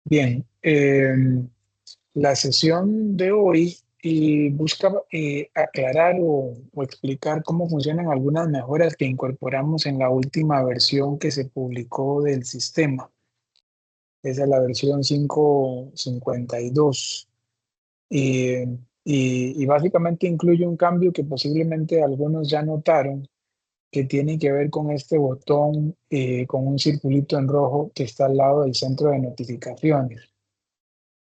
Bien, la sesión de hoy busca aclarar o explicar cómo funcionan algunas mejoras que incorporamos en la última versión que se publicó del sistema. Esa es la versión 5.52. Eh, y básicamente incluye un cambio que posiblemente algunos ya notaron, que tiene que ver con este botón con un circulito en rojo que está al lado del centro de notificaciones.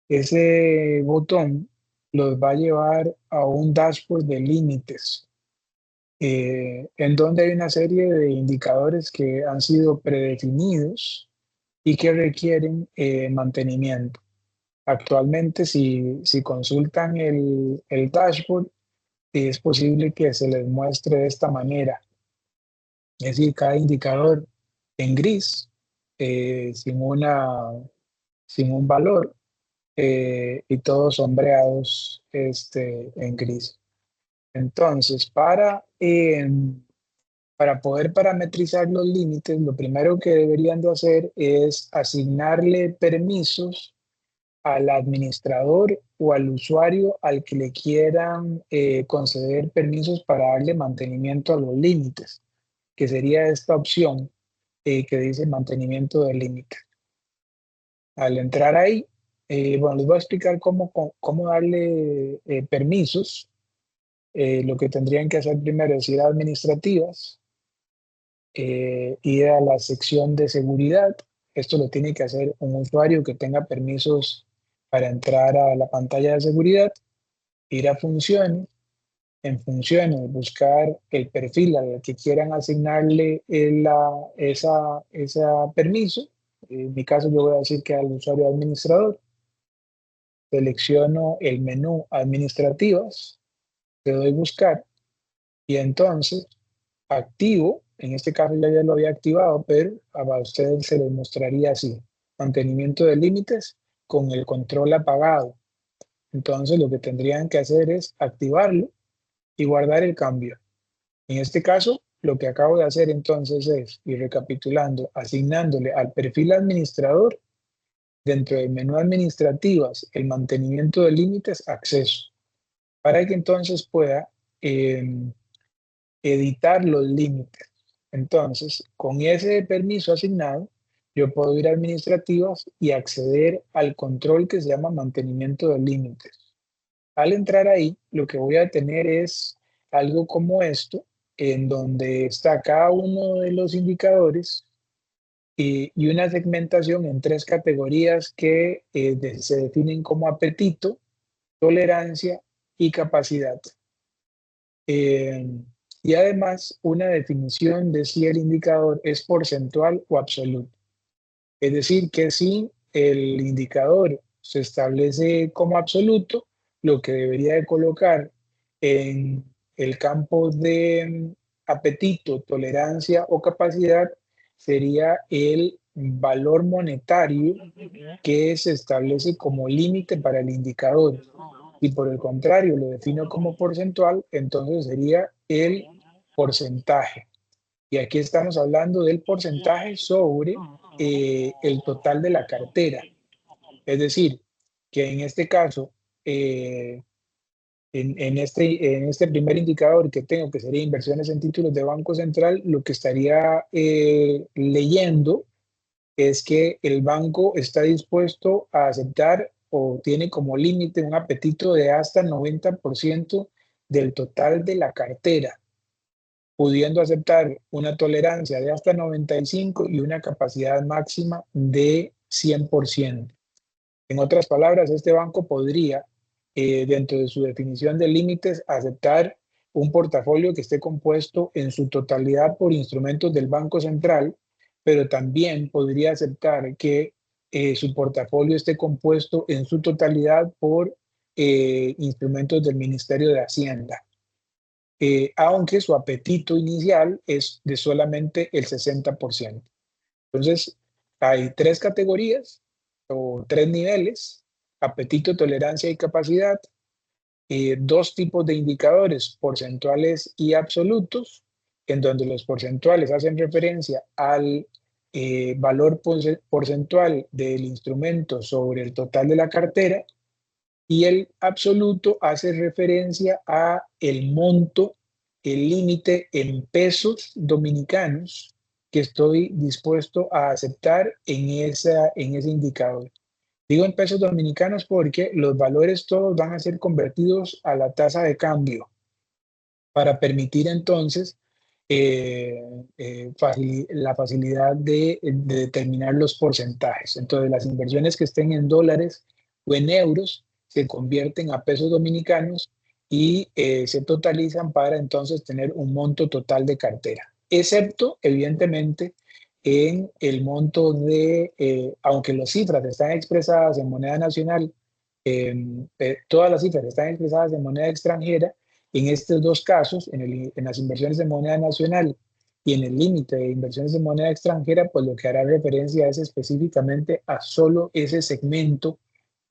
Ese botón los va a llevar a un dashboard de límites, en donde hay una serie de indicadores que han sido predefinidos y que requieren mantenimiento. Actualmente, si consultan el dashboard, es posible que se les muestre de esta manera, es decir, cada indicador en gris, sin un valor, y todos sombreados en gris. Entonces, para poder parametrizar los límites, lo primero que deberían de hacer es asignarle permisos al administrador o al usuario al que le quieran conceder permisos para darle mantenimiento a los límites, que sería esta opción que dice mantenimiento de límite. Al entrar ahí, bueno, les voy a explicar cómo darle permisos. Lo que tendrían que hacer primero es ir a administrativas, ir a la sección de seguridad. Esto lo tiene que hacer un usuario que tenga permisos para entrar a la pantalla de seguridad, ir a funciones, en funciones buscar el perfil al que quieran asignarle esa permiso. En mi caso yo voy a decir que al usuario administrador. Selecciono el menú administrativas, le doy buscar y entonces activo. En este caso ya lo había activado, pero a ustedes se les mostraría así: mantenimiento de límites con el control apagado. Entonces lo que tendrían que hacer es activarlo y guardar el cambio. En este caso, lo que acabo de hacer entonces es, y recapitulando, asignándole al perfil administrador, dentro del menú administrativas, el mantenimiento de límites, acceso, para que entonces pueda eh, editar los límites. Entonces, con ese permiso asignado, yo puedo ir a administrativas y acceder al control que se llama mantenimiento de límites. Al entrar ahí, lo que voy a tener es algo como esto, en donde está cada uno de los indicadores y una segmentación en tres categorías que se definen como apetito, tolerancia y capacidad. Eh, y además una definición de si el indicador es porcentual o absoluto. Es decir, que si el indicador se establece como absoluto, lo que debería de colocar en el campo de apetito, tolerancia o capacidad sería el valor monetario que se establece como límite para el indicador. Y por el contrario lo defino como porcentual, entonces sería el porcentaje. Y aquí estamos hablando del porcentaje sobre el total de la cartera. Es decir, que en este caso, en este primer indicador que tengo, que sería inversiones en títulos de Banco Central, lo que estaría leyendo es que el banco está dispuesto a aceptar o tiene como límite un apetito de hasta 90% del total de la cartera, pudiendo aceptar una tolerancia de hasta 95 y una capacidad máxima de 100%. En otras palabras, este banco podría, dentro de su definición de límites, aceptar un portafolio que esté compuesto en su totalidad por instrumentos del Banco Central, pero también podría aceptar que su portafolio esté compuesto en su totalidad por instrumentos del Ministerio de Hacienda, aunque su apetito inicial es de solamente el 60%. Entonces, hay tres categorías o tres niveles: apetito, tolerancia y capacidad, dos tipos de indicadores, porcentuales y absolutos, en donde los porcentuales hacen referencia al valor porcentual del instrumento sobre el total de la cartera, y el absoluto hace referencia a el monto, el límite en pesos dominicanos que estoy dispuesto a aceptar en ese indicador. Digo en pesos dominicanos porque los valores todos van a ser convertidos a la tasa de cambio para permitir entonces la facilidad de determinar los porcentajes. Entonces, las inversiones que estén en dólares o en euros se convierten a pesos dominicanos y se totalizan para entonces tener un monto total de cartera, excepto, evidentemente, en el monto aunque las cifras están expresadas en moneda nacional, todas las cifras están expresadas en moneda extranjera. En estos dos casos, en las inversiones de moneda nacional y en el límite de inversiones de moneda extranjera, pues lo que hará referencia es específicamente a solo ese segmento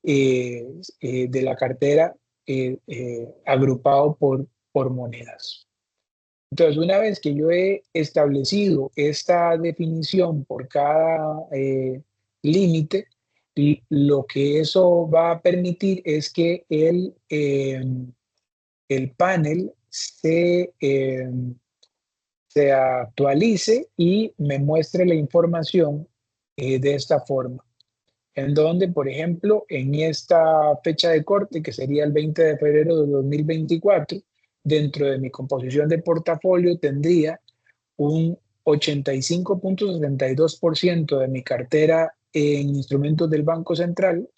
de la cartera agrupado por monedas. Entonces, una vez que yo he establecido esta definición por cada límite, lo que eso va a permitir es que el panel se actualice y me muestre la información de esta forma. En donde, por ejemplo, en esta fecha de corte, que sería el 20 de febrero de 2024, dentro de mi composición de portafolio tendría un 85.72% de mi cartera en instrumentos del Banco Central,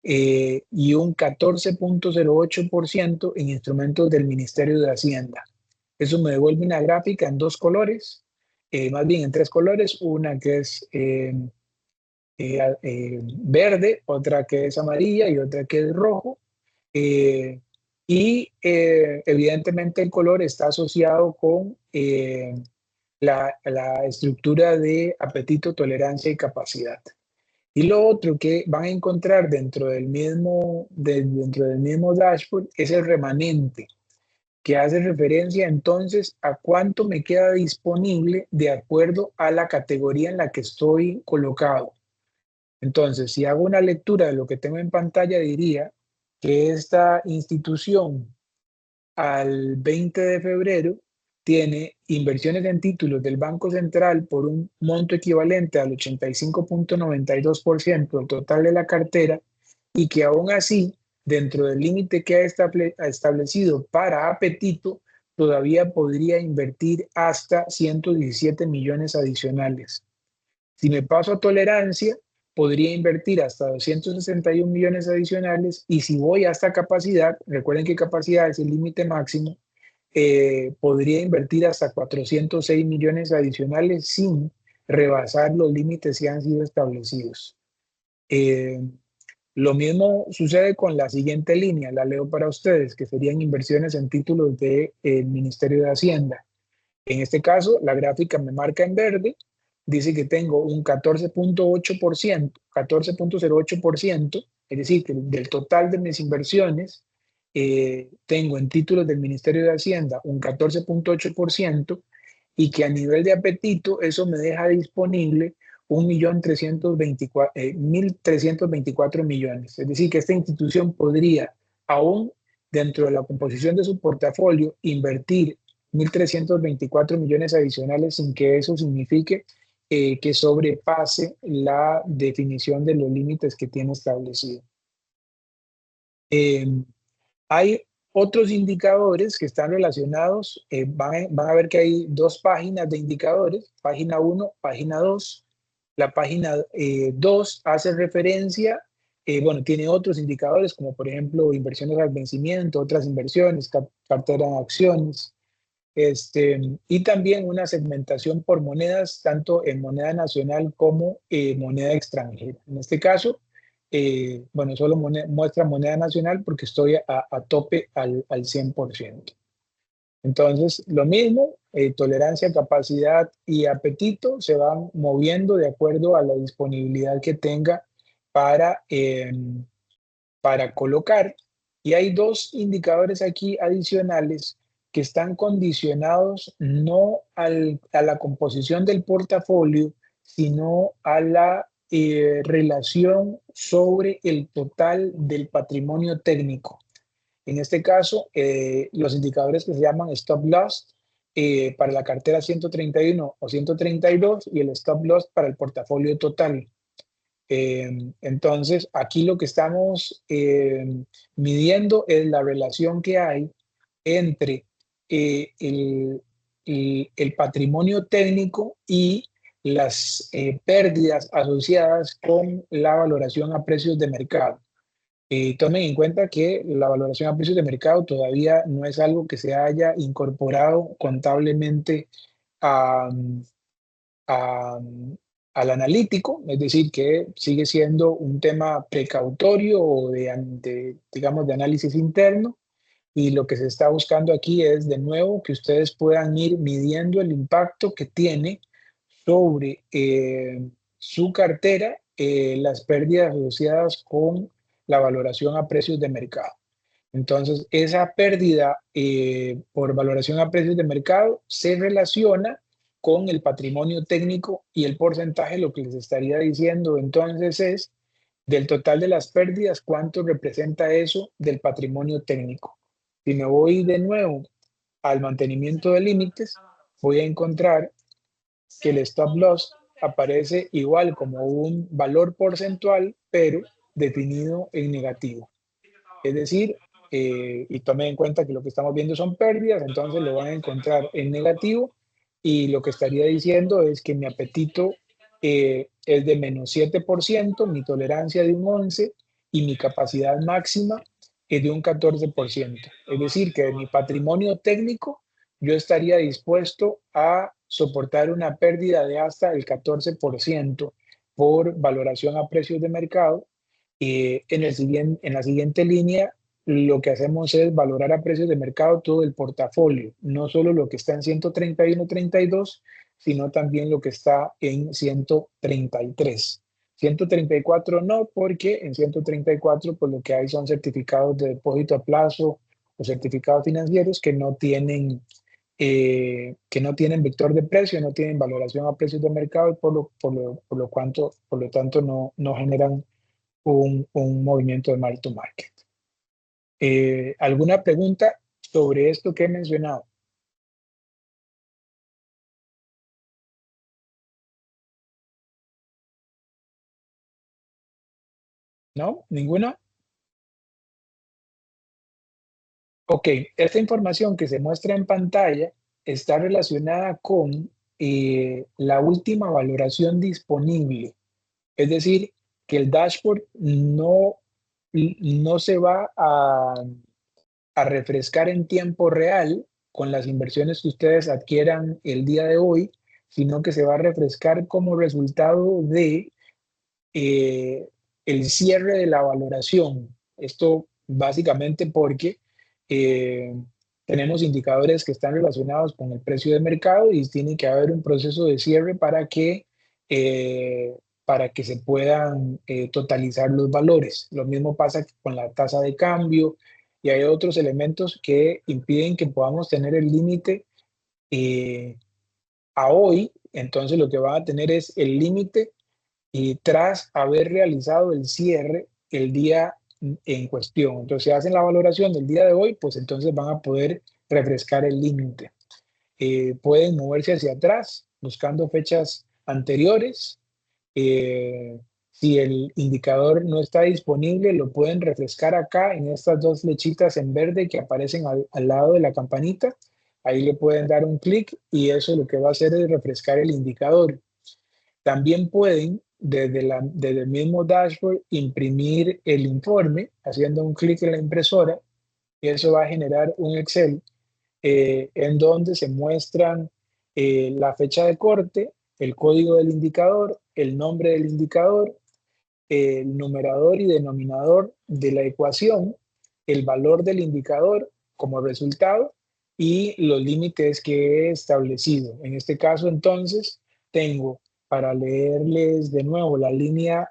y un 14.08% en instrumentos del Ministerio de Hacienda. Eso me devuelve una gráfica en dos colores, más bien en tres colores, una que es verde, otra que es amarilla y otra que es rojo. Evidentemente el color está asociado con la estructura de apetito, tolerancia y capacidad. Y lo otro que van a encontrar dentro del mismo dashboard es el remanente, que hace referencia entonces a cuánto me queda disponible de acuerdo a la categoría en la que estoy colocado. Entonces, si hago una lectura de lo que tengo en pantalla, diría que esta institución al 20 de febrero tiene inversiones en títulos del Banco Central por un monto equivalente al 85.92% del total de la cartera, y que aún así, dentro del límite que ha establecido para apetito, todavía podría invertir hasta 117 millones adicionales. Si me paso a tolerancia, podría invertir hasta 261 millones adicionales, y si voy hasta capacidad, recuerden que capacidad es el límite máximo, podría invertir hasta 406 millones adicionales sin rebasar los límites que han sido establecidos. Lo mismo sucede con la siguiente línea, la leo para ustedes, que serían inversiones en títulos del Ministerio de Hacienda. En este caso, la gráfica me marca en verde, dice que tengo un 14.08%, 14.08%, es decir, que del total de mis inversiones, tengo en títulos del Ministerio de Hacienda un 14.8%, y que a nivel de apetito eso me deja disponible 1.324 millones. Es decir, que esta institución podría, aún dentro de la composición de su portafolio, invertir 1.324 millones adicionales sin que eso signifique que sobrepase la definición de los límites que tiene establecido. Hay otros indicadores que están relacionados. Van a ver que hay dos páginas de indicadores, página 1, página 2. La página 2 hace referencia, tiene otros indicadores como por ejemplo inversiones al vencimiento, otras inversiones, cartera de acciones, y también una segmentación por monedas, tanto en moneda nacional como moneda extranjera. En este caso, solo muestra moneda nacional porque estoy a tope al 100%. Entonces, lo mismo, tolerancia, capacidad y apetito se van moviendo de acuerdo a la disponibilidad que tenga para colocar. Y hay dos indicadores aquí adicionales que están condicionados no a la composición del portafolio, sino a la relación sobre el total del patrimonio técnico. En este caso, los indicadores que se llaman stop loss para la cartera 131 o 132 y el stop loss para el portafolio total. Entonces, aquí lo que estamos midiendo es la relación que hay entre el patrimonio técnico y las pérdidas asociadas con la valoración a precios de mercado. Tomen en cuenta que la valoración a precios de mercado todavía no es algo que se haya incorporado contablemente a, a- al analítico, es decir, que sigue siendo un tema precautorio o digamos, de análisis interno. Y lo que se está buscando aquí es, de nuevo, que ustedes puedan ir midiendo el impacto que tiene sobre su cartera las pérdidas asociadas con la valoración a precios de mercado. Entonces, esa pérdida por valoración a precios de mercado se relaciona con el patrimonio técnico y el porcentaje. Lo que les estaría diciendo entonces es, del total de las pérdidas, ¿cuánto representa eso del patrimonio técnico? Si me voy de nuevo al mantenimiento de límites, voy a encontrar que el stop loss aparece igual como un valor porcentual, pero definido en negativo. Es decir, y tomen en cuenta que lo que estamos viendo son pérdidas, entonces lo van a encontrar en negativo y lo que estaría diciendo es que mi apetito es de -7%, mi tolerancia de un 11% y mi capacidad máxima es de un 14%. Es decir, que de mi patrimonio técnico yo estaría dispuesto a soportar una pérdida de hasta el 14% por valoración a precios de mercado. En la siguiente línea, lo que hacemos es valorar a precios de mercado todo el portafolio, no solo lo que está en 131, 32, sino también lo que está en 133. 134 no, porque en 134 pues lo que hay son certificados de depósito a plazo o certificados financieros que no tienen vector de precio, no tienen valoración a precios de mercado y por lo tanto no generan un movimiento de mark to market. ¿Alguna pregunta sobre esto que he mencionado? ¿No? ¿Ninguna? Ok, esta información que se muestra en pantalla está relacionada con la última valoración disponible. Es decir, que el dashboard no se va a refrescar en tiempo real con las inversiones que ustedes adquieran el día de hoy, sino que se va a refrescar como resultado de eh, el cierre de la valoración. Esto básicamente porque eh, tenemos indicadores que están relacionados con el precio de mercado y tiene que haber un proceso de cierre eh, para que se puedan totalizar los valores. Lo mismo pasa con la tasa de cambio y hay otros elementos que impiden que podamos tener el límite eh, a hoy. Entonces lo que van a tener es el límite y tras haber realizado el cierre el día en cuestión. Entonces, si hacen la valoración del día de hoy, pues entonces van a poder refrescar el límite. Pueden moverse hacia atrás buscando fechas anteriores. Si el indicador no está disponible, lo pueden refrescar acá en estas dos flechitas en verde que aparecen al lado de la campanita. Ahí le pueden dar un clic y eso lo que va a hacer es refrescar el indicador. También pueden, desde el mismo dashboard, imprimir el informe haciendo un clic en la impresora y eso va a generar un Excel en donde se muestran la fecha de corte, el código del indicador, el nombre del indicador, el numerador y denominador de la ecuación, el valor del indicador como resultado y los límites que he establecido. En este caso, entonces, tengo, para leerles de nuevo la línea,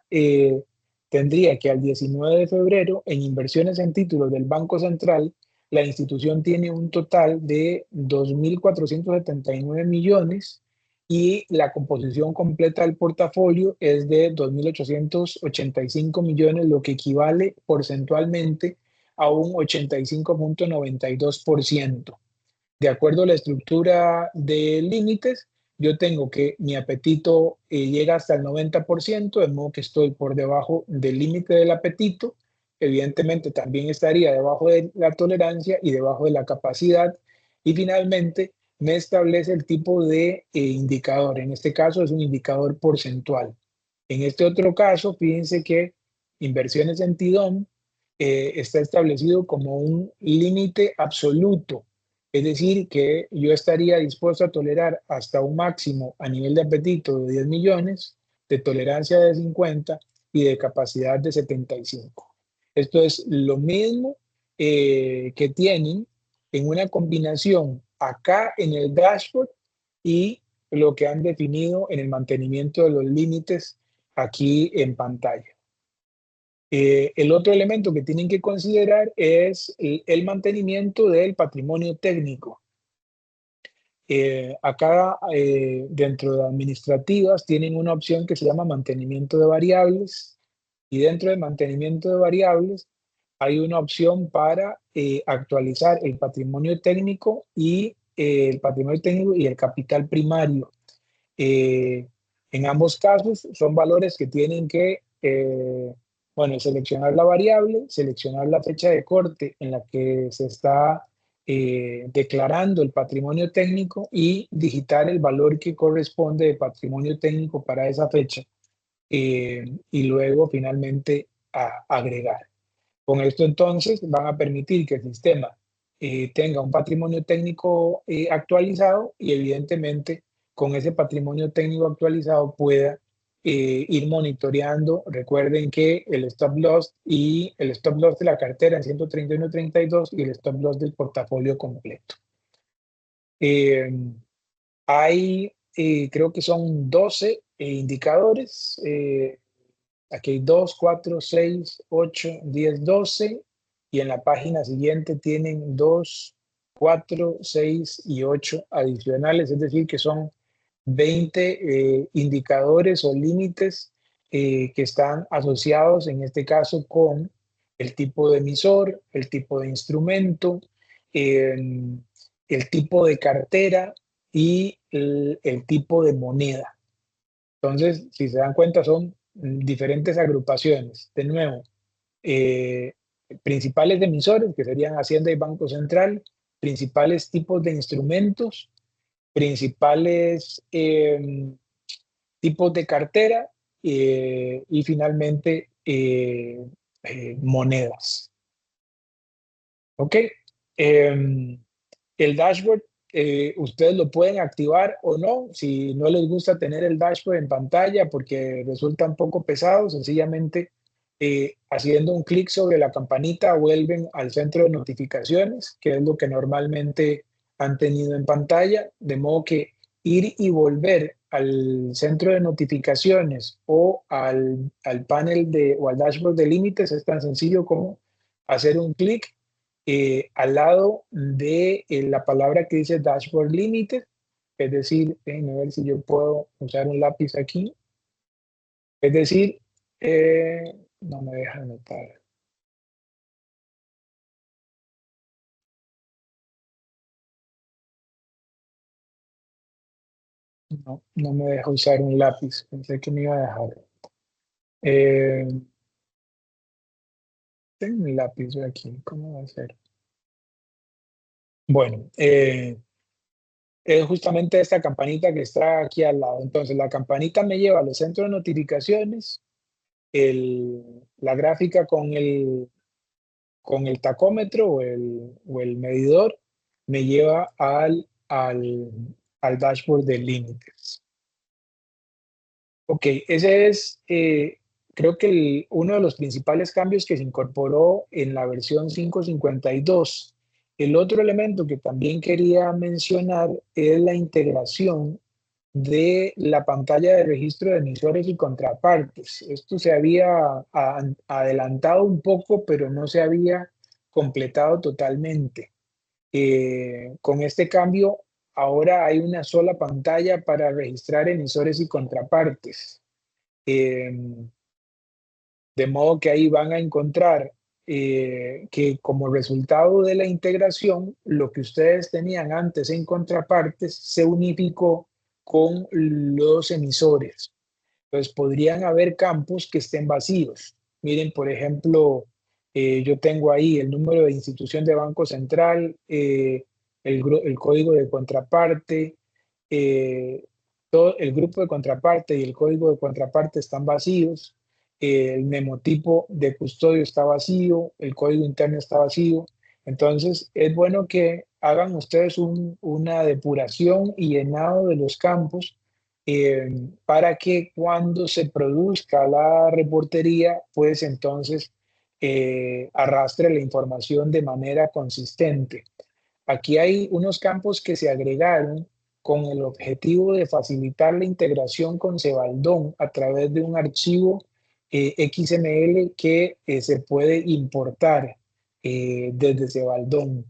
tendría que al 19 de febrero, en inversiones en títulos del Banco Central, la institución tiene un total de 2.479 millones y la composición completa del portafolio es de 2.885 millones, lo que equivale porcentualmente a un 85.92%. De acuerdo a la estructura de límites, yo tengo que mi apetito llega hasta el 90%, de modo que estoy por debajo del límite del apetito. Evidentemente también estaría debajo de la tolerancia y debajo de la capacidad. Y finalmente me establece el tipo de indicador. En este caso es un indicador porcentual. En este otro caso, fíjense que inversiones en TIDOM está establecido como un límite absoluto. Es decir, que yo estaría dispuesto a tolerar hasta un máximo a nivel de apetito de 10 millones, de tolerancia de 50 y de capacidad de 75. Esto es lo mismo que tienen en una combinación acá en el dashboard y lo que han definido en el mantenimiento de los límites aquí en pantalla. El otro elemento que tienen que considerar es el mantenimiento del patrimonio técnico. Acá dentro de administrativas tienen una opción que se llama mantenimiento de variables y dentro de mantenimiento de variables hay una opción para actualizar el patrimonio técnico y el patrimonio técnico y el capital primario. Eh, en ambos casos son valores que tienen que, bueno, seleccionar la variable, seleccionar la fecha de corte en la que se está declarando el patrimonio técnico y digitar el valor que corresponde de patrimonio técnico para esa fecha y luego finalmente agregar. Con esto entonces van a permitir que el sistema tenga un patrimonio técnico actualizado y evidentemente con ese patrimonio técnico actualizado pueda ir monitoreando. Recuerden que el stop loss y el stop loss de la cartera en 131.32 y el stop loss del portafolio completo. Hay, creo que son 12 indicadores. Aquí hay 2, 4, 6, 8, 10, 12 y en la página siguiente tienen 2, 4, 6 y 8 adicionales, es decir, que son 20 indicadores o límites que están asociados en este caso con el tipo de emisor, el tipo de instrumento, eh, el tipo de cartera y el tipo de moneda. Entonces, si se dan cuenta, son diferentes agrupaciones. De nuevo, eh, principales emisores, que serían Hacienda y Banco Central, principales tipos de instrumentos, principales tipos de cartera y finalmente monedas. ¿Ok? El dashboard, ustedes lo pueden activar o no. Si no les gusta tener el dashboard en pantalla porque resulta un poco pesado, sencillamente haciendo un clic sobre la campanita vuelven al centro de notificaciones, que es lo que normalmente han tenido en pantalla, de modo que ir y volver al centro de notificaciones o al panel o al dashboard de límites es tan sencillo como hacer un clic al lado de la palabra que dice Dashboard Limited, es decir, déjenme ver si yo puedo usar un lápiz aquí, es decir, no me deja anotar. No, no me deja usar un lápiz, pensé que me iba a dejar. Eh, tengo un lápiz aquí, ¿cómo va a ser? Bueno, es justamente esta campanita que está aquí al lado. Entonces, la campanita me lleva a los centros de notificaciones, la gráfica con el tacómetro o el medidor me lleva al dashboard de límites. Ok, ese es, creo que uno de los principales cambios que se incorporó en la versión 5.52. El otro elemento que también quería mencionar es la integración de la pantalla de registro de emisores y contrapartes. Esto se había adelantado un poco, pero no se había completado totalmente. Con este cambio ahora hay una sola pantalla para registrar emisores y contrapartes. De modo que ahí van a encontrar que como resultado de la integración, lo que ustedes tenían antes en contrapartes se unificó con los emisores. Entonces podrían haber campos que estén vacíos. Miren, por ejemplo, yo tengo ahí el número de institución de Banco Central, el código de contraparte, eh, todo el grupo de contraparte y el código de contraparte están vacíos, el memotipo de custodio está vacío, el código interno está vacío. Entonces es bueno que hagan ustedes una depuración y llenado de los campos para que cuando se produzca la reportería, pues entonces arrastre la información de manera consistente. Aquí hay unos campos que se agregaron con el objetivo de facilitar la integración con Cebaldón a través de un archivo XML que se puede importar desde Cebaldón.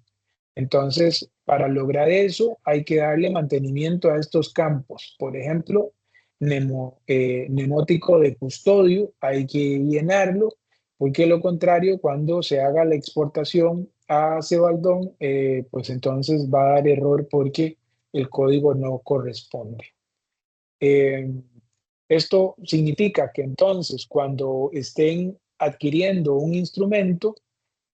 Entonces, para lograr eso, hay que darle mantenimiento a estos campos. Por ejemplo, nemótico de custodio, hay que llenarlo, porque lo contrario, cuando se haga la exportación a Cebaldón, pues entonces va a dar error porque el código no corresponde. Eh, Esto significa que entonces cuando estén adquiriendo un instrumento,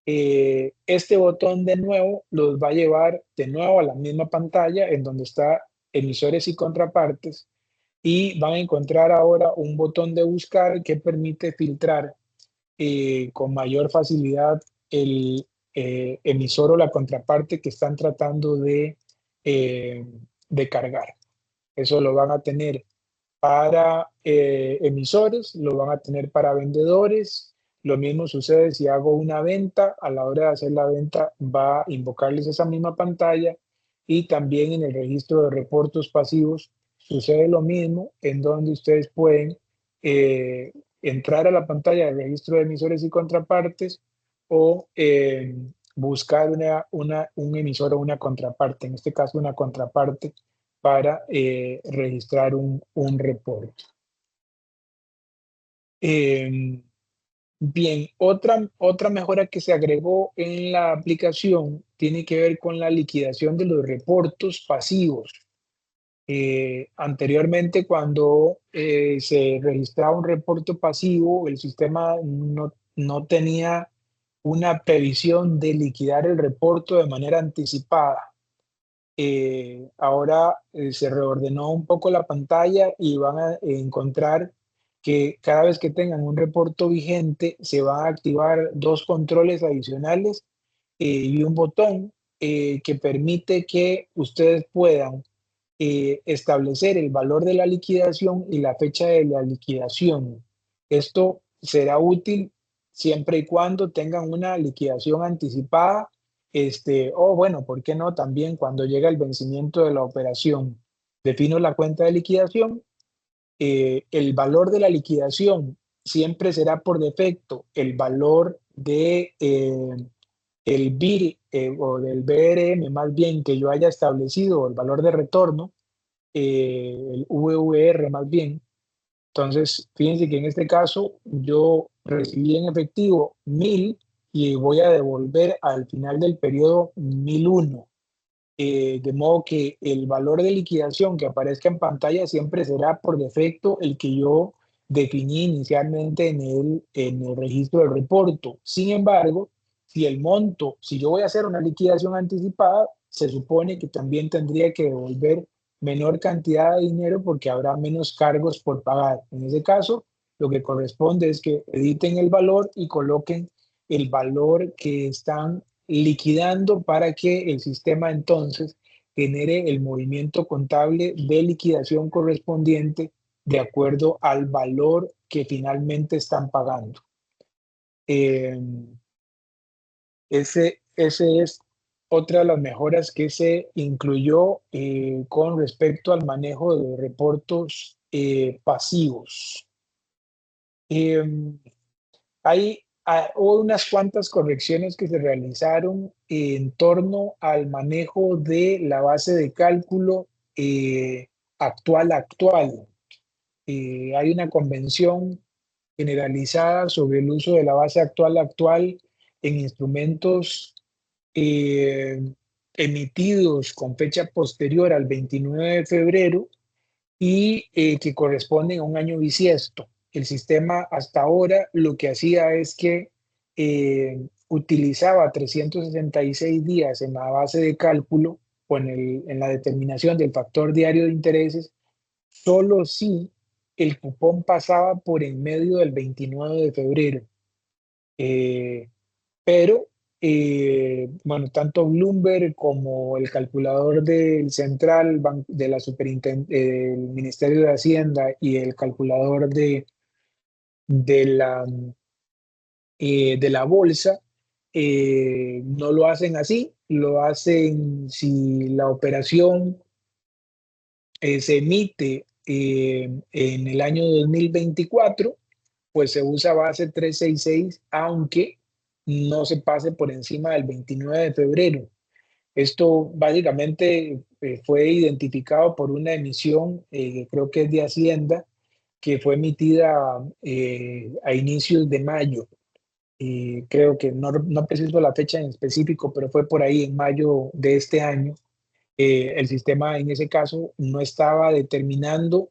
este botón de nuevo los va a llevar de nuevo a la misma pantalla en donde está emisores y contrapartes y van a encontrar ahora un botón de buscar que permite filtrar con mayor facilidad el emisor o la contraparte que están tratando de cargar. Eso lo van a tener para emisores, lo van a tener para vendedores. Lo mismo sucede si hago una venta, a la hora de hacer la venta va a invocarles esa misma pantalla y también en el registro de reportos pasivos sucede lo mismo en donde ustedes pueden eh, entrar a la pantalla de registro de emisores y contrapartes o buscar un emisor o una contraparte, en este caso una contraparte para registrar un reporte. Bien, otra mejora que se agregó en la aplicación tiene que ver con la liquidación de los reportos pasivos. Anteriormente, cuando se registraba un reporte pasivo, el sistema no tenía una previsión de liquidar el reporte de manera anticipada. Ahora se reordenó un poco la pantalla y van a encontrar que cada vez que tengan un reporte vigente se van a activar dos controles adicionales y un botón que permite que ustedes puedan establecer el valor de la liquidación y la fecha de la liquidación. Esto será útil siempre y cuando tengan una liquidación anticipada, o bueno, ¿por qué no? También cuando llega el vencimiento de la operación. Defino la cuenta de liquidación, el valor de la liquidación siempre será por defecto el valor de el BIR o del BRM más bien que yo haya establecido, el valor de retorno, el VVR más bien. Entonces, fíjense que en este caso yo recibí en efectivo 1000 y voy a devolver al final del periodo 1001. De modo que el valor de liquidación que aparezca en pantalla siempre será por defecto el que yo definí inicialmente en el registro del reporto. Sin embargo, si yo voy a hacer una liquidación anticipada, se supone que también tendría que devolver menor cantidad de dinero porque habrá menos cargos por pagar. En ese caso, lo que corresponde es que editen el valor y coloquen el valor que están liquidando para que el sistema entonces genere el movimiento contable de liquidación correspondiente de acuerdo al valor que finalmente están pagando. Eh, ese es otra de las mejoras que se incluyó con respecto al manejo de reportos pasivos. Eh, hay hubo unas cuantas correcciones que se realizaron en torno al manejo de la base de cálculo actual. Hay una convención generalizada sobre el uso de la base actual en instrumentos eh, emitidos con fecha posterior al 29 de febrero y que corresponden a un año bisiesto. El sistema hasta ahora lo que hacía es que utilizaba 366 días en la base de cálculo o en la determinación del factor diario de intereses, solo si el cupón pasaba por en medio del 29 de febrero. Eh, pero, bueno, tanto Bloomberg como el calculador del Central de la del Ministerio de Hacienda y el calculador de la, de la bolsa no lo hacen así, lo hacen si la operación se emite en el año 2024, pues se usa base 366, aunque no se pase por encima del 29 de febrero. Esto básicamente fue identificado por una emisión, creo que es de Hacienda, que fue emitida a inicios de mayo. Creo que no preciso la fecha en específico, pero fue por ahí en mayo de este año. El sistema en ese caso no estaba determinando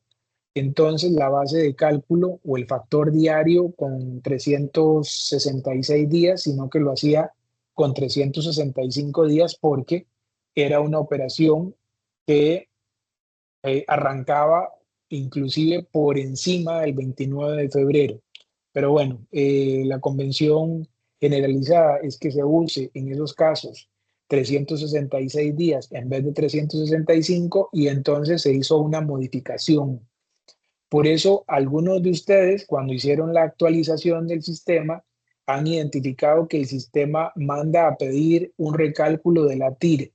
entonces la base de cálculo o el factor diario con 366 días, sino que lo hacía con 365 días porque era una operación que arrancaba inclusive por encima del 29 de febrero. Pero bueno, la convención generalizada es que se use en esos casos 366 días en vez de 365 y entonces se hizo una modificación. Por eso, algunos de ustedes, cuando hicieron la actualización del sistema, han identificado que el sistema manda a pedir un recálculo de la TIR.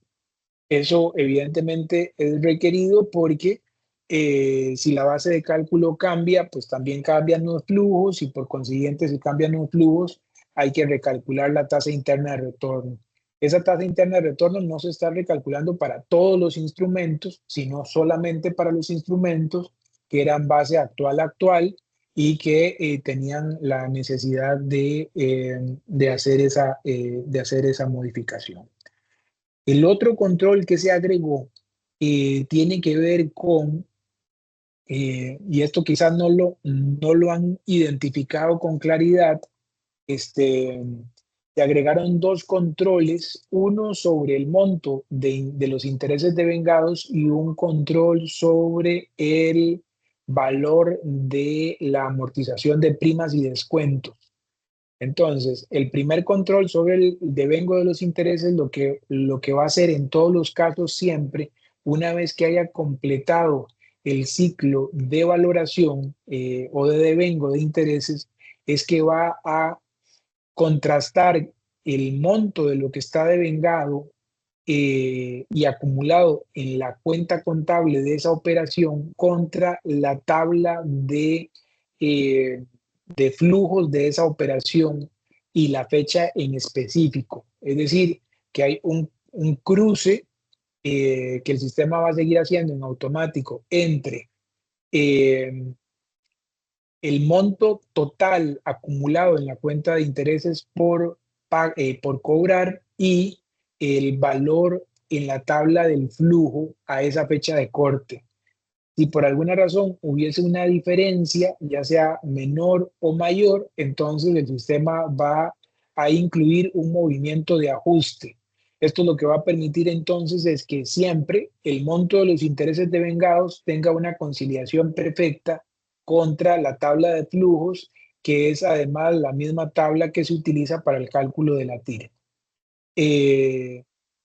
Eso evidentemente es requerido porque si la base de cálculo cambia, pues también cambian los flujos y por consiguiente si cambian los flujos hay que recalcular la tasa interna de retorno. Esa tasa interna de retorno no se está recalculando para todos los instrumentos, sino solamente para los instrumentos que eran base actual y que tenían la necesidad de hacer esa modificación. El otro control que se agregó tiene que ver con, y esto quizás no lo han identificado con claridad, se agregaron dos controles, uno sobre el monto de los intereses devengados y un control sobre el valor de la amortización de primas y descuentos. Entonces, el primer control sobre el devengo de los intereses, lo que va a hacer en todos los casos siempre, una vez que haya completado el ciclo de valoración o de devengo de intereses, es que va a contrastar el monto de lo que está devengado y acumulado en la cuenta contable de esa operación contra la tabla eh, de flujos de esa operación y la fecha en específico. Es decir, que hay un cruce que el sistema va a seguir haciendo en automático entre eh, el monto total acumulado en la cuenta de intereses por cobrar y el valor en la tabla del flujo a esa fecha de corte. Si por alguna razón hubiese una diferencia, ya sea menor o mayor, entonces el sistema va a incluir un movimiento de ajuste. Esto lo que va a permitir entonces es que siempre el monto de los intereses devengados tenga una conciliación perfecta contra la tabla de flujos, que es además la misma tabla que se utiliza para el cálculo de la tira. Eh,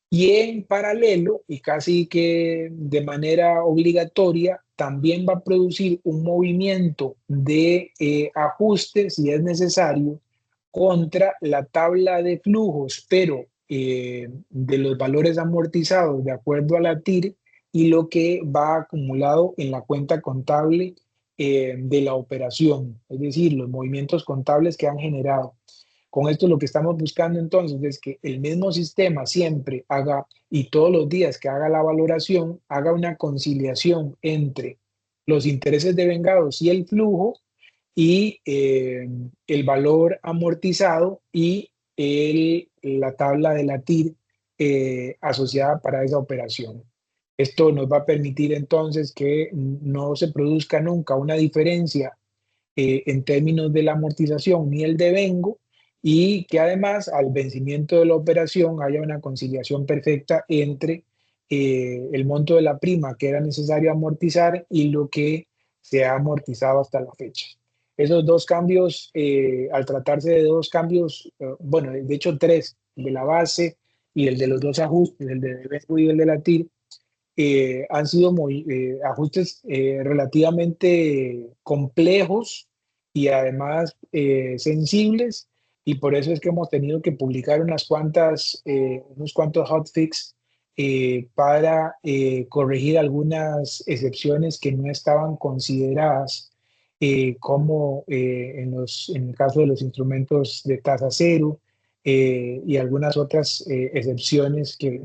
y en paralelo, y casi que de manera obligatoria, también va a producir un movimiento de ajuste, si es necesario, contra la tabla de flujos, pero de los valores amortizados de acuerdo a la TIR y lo que va acumulado en la cuenta contable de la operación, es decir, los movimientos contables que han generado. Con esto lo que estamos buscando entonces es que el mismo sistema siempre haga, y todos los días que haga la valoración, haga una conciliación entre los intereses devengados y el flujo y el valor amortizado y la tabla de la TIR asociada para esa operación. Esto nos va a permitir entonces que no se produzca nunca una diferencia en términos de la amortización ni el devengo, y que además al vencimiento de la operación haya una conciliación perfecta entre el monto de la prima que era necesario amortizar y lo que se ha amortizado hasta la fecha. Esos dos cambios, al tratarse de dos cambios, bueno, de hecho tres, el de la base y el de los dos ajustes, el de devengo y el de la TIR, han sido muy, ajustes relativamente complejos y además sensibles, y por eso es que hemos tenido que publicar unos cuantos hotfix para corregir algunas excepciones que no estaban consideradas, como en el caso de los instrumentos de tasa cero, y algunas otras excepciones que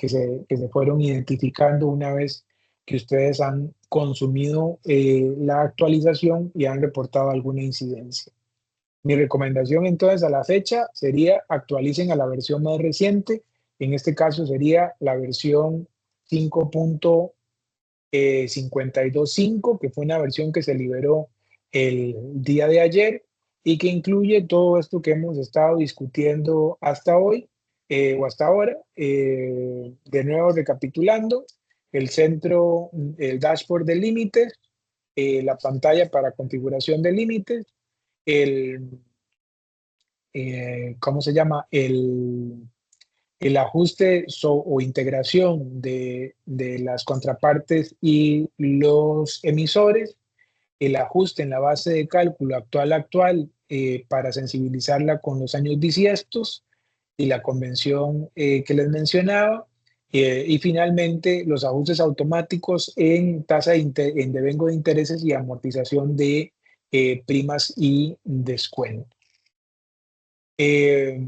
se fueron identificando una vez que ustedes han consumido la actualización y han reportado alguna incidencia. Mi recomendación entonces a la fecha sería actualicen a la versión más reciente. En este caso sería la versión 5.525, que fue una versión que se liberó el día de ayer y que incluye todo esto que hemos estado discutiendo hasta hoy, o hasta ahora. De nuevo, recapitulando, el centro, el dashboard de límites, la pantalla para configuración de límites, el, ¿cómo se llama? El ajuste o integración de las contrapartes y los emisores, el ajuste en la base de cálculo actual para sensibilizarla con los años bisiestos y la convención que les mencionaba, y finalmente los ajustes automáticos en tasa en devengo de intereses y amortización de primas y descuento. Eh,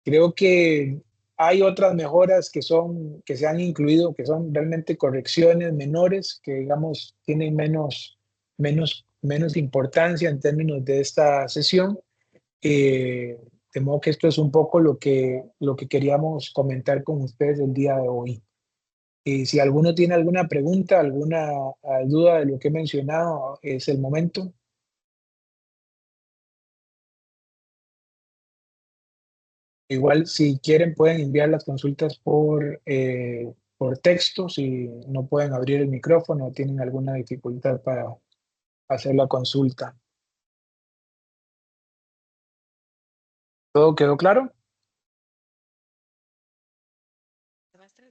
Creo que hay otras mejoras que se han incluido, que son realmente correcciones menores, que digamos tienen menos importancia en términos de esta sesión. Eh, de modo que esto es un poco lo que queríamos comentar con ustedes el día de hoy. Si alguno tiene alguna pregunta, alguna duda de lo que he mencionado, es el momento. Igual, si quieren, pueden enviar las consultas por texto, si no pueden abrir el micrófono o tienen alguna dificultad para hacer la consulta. ¿Todo quedó claro?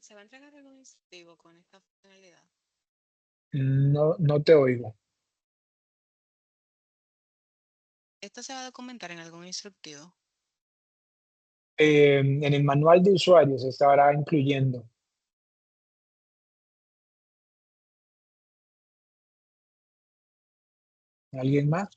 ¿Se va a entregar algún instructivo con esta funcionalidad? No, no te oigo. ¿Esto se va a documentar en algún instructivo? En el manual de usuarios se estará incluyendo. ¿Alguien más?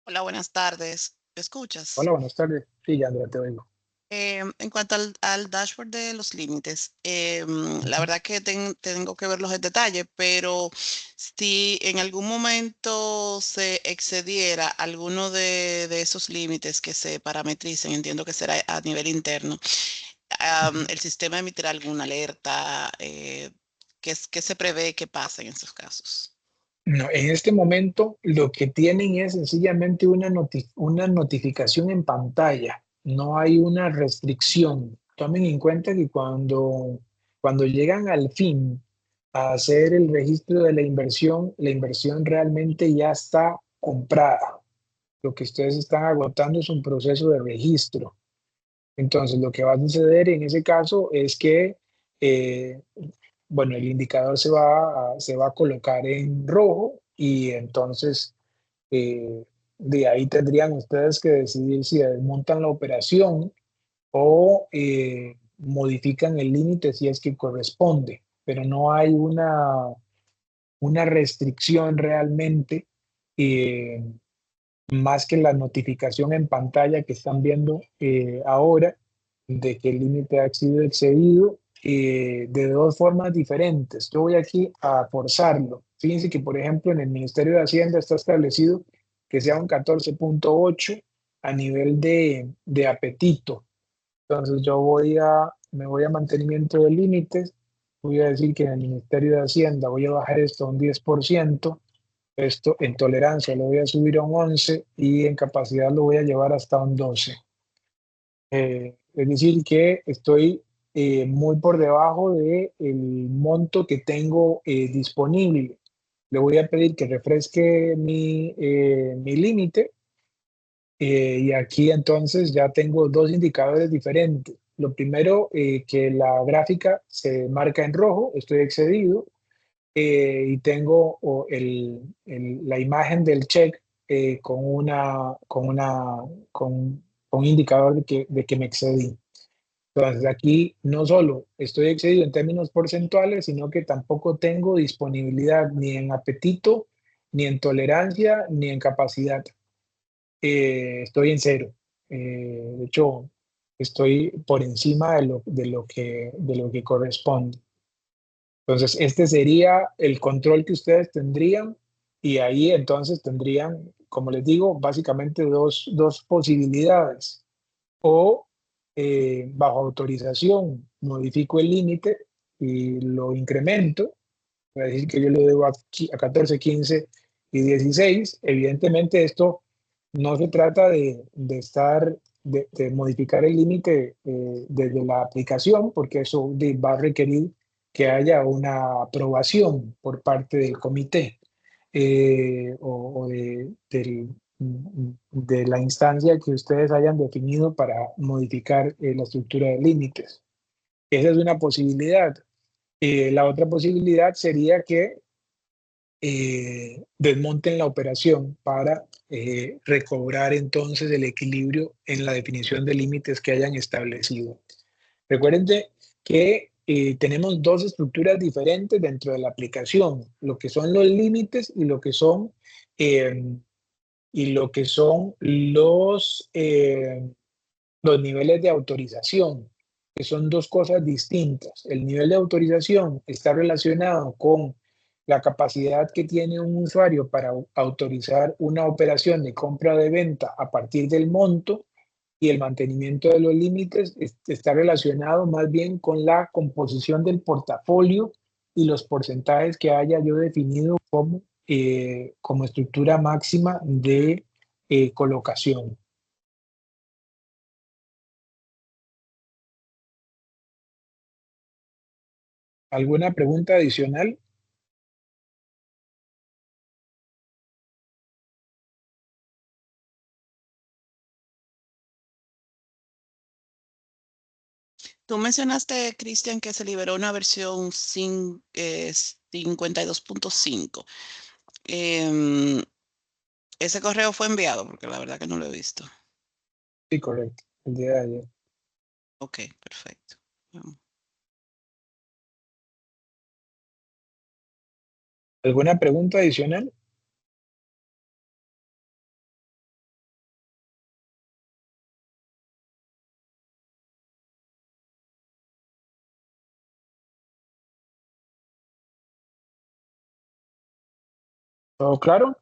Hola, buenas tardes. ¿Me escuchas? Hola, buenas tardes. Sí, Yandra, te oigo. En cuanto al dashboard de los límites, la Ujú. verdad que tengo que verlos en detalle, pero si en algún momento se excediera alguno de esos límites que se parametricen, entiendo que será a nivel interno, Ujú. el sistema emitirá alguna alerta. ¿Qué se prevé que pase en esos casos? No, en este momento lo que tienen es sencillamente una notificación en pantalla. No hay una restricción. Tomen en cuenta que cuando llegan al fin a hacer el registro de la inversión realmente ya está comprada. Lo que ustedes están agotando es un proceso de registro. Entonces, lo que va a suceder en ese caso es que, eh, bueno, el indicador se va a colocar en rojo, y entonces de ahí tendrían ustedes que decidir si desmontan la operación o modifican el límite si es que corresponde, pero no hay una restricción realmente. más que la notificación en pantalla que están viendo ahora de que el límite ha sido excedido de dos formas diferentes. Yo voy aquí a forzarlo. Fíjense que, por ejemplo, en el Ministerio de Hacienda está establecido que sea un 14.8 a nivel de apetito. Entonces me voy a mantenimiento de límites, voy a decir que en el Ministerio de Hacienda voy a bajar esto a un 10%, esto en tolerancia lo voy a subir a un 11 y en capacidad lo voy a llevar hasta un 12. Es decir, que estoy muy por debajo del monto que tengo disponible. Le voy a pedir que refresque mi límite y aquí entonces ya tengo dos indicadores diferentes. Lo primero, que la gráfica se marca en rojo, estoy excedido, y tengo la imagen del check con un indicador de que me excedí. Entonces aquí no solo estoy excedido en términos porcentuales, sino que tampoco tengo disponibilidad ni en apetito, ni en tolerancia, ni en capacidad. Estoy en cero. De hecho, estoy por encima de lo que corresponde. Entonces, este sería el control que ustedes tendrían y ahí entonces tendrían, como les digo, básicamente dos posibilidades. O bajo autorización modifico el límite y lo incremento, es decir, que yo lo debo a 14, 15 y 16. Evidentemente esto no se trata de modificar el límite desde la aplicación, porque eso va a requerir que haya una aprobación por parte del comité o de la instancia que ustedes hayan definido para modificar la estructura de límites. Esa es una posibilidad. La otra posibilidad sería que desmonten la operación para recobrar entonces el equilibrio en la definición de límites que hayan establecido. Recuerden que tenemos dos estructuras diferentes dentro de la aplicación, lo que son los límites y lo que son, eh, los niveles de autorización, que son dos cosas distintas. El nivel de autorización está relacionado con la capacidad que tiene un usuario para autorizar una operación de compra o de venta a partir del monto, y el mantenimiento de los límites está relacionado más bien con la composición del portafolio y los porcentajes que haya yo definido como estructura máxima de colocación. ¿Alguna pregunta adicional? Tú mencionaste, Cristian, que se liberó una versión 52.5. Em, ese correo fue enviado, porque la verdad que no lo he visto. Sí, correcto, el día de ayer. Ok, perfecto. Vamos. ¿Alguna pregunta adicional? ¿Todo claro?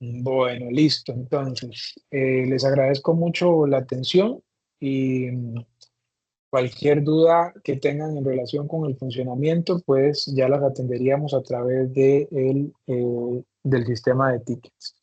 Bueno, listo. Entonces, les agradezco mucho la atención y cualquier duda que tengan en relación con el funcionamiento, pues ya las atenderíamos a través del sistema de tickets.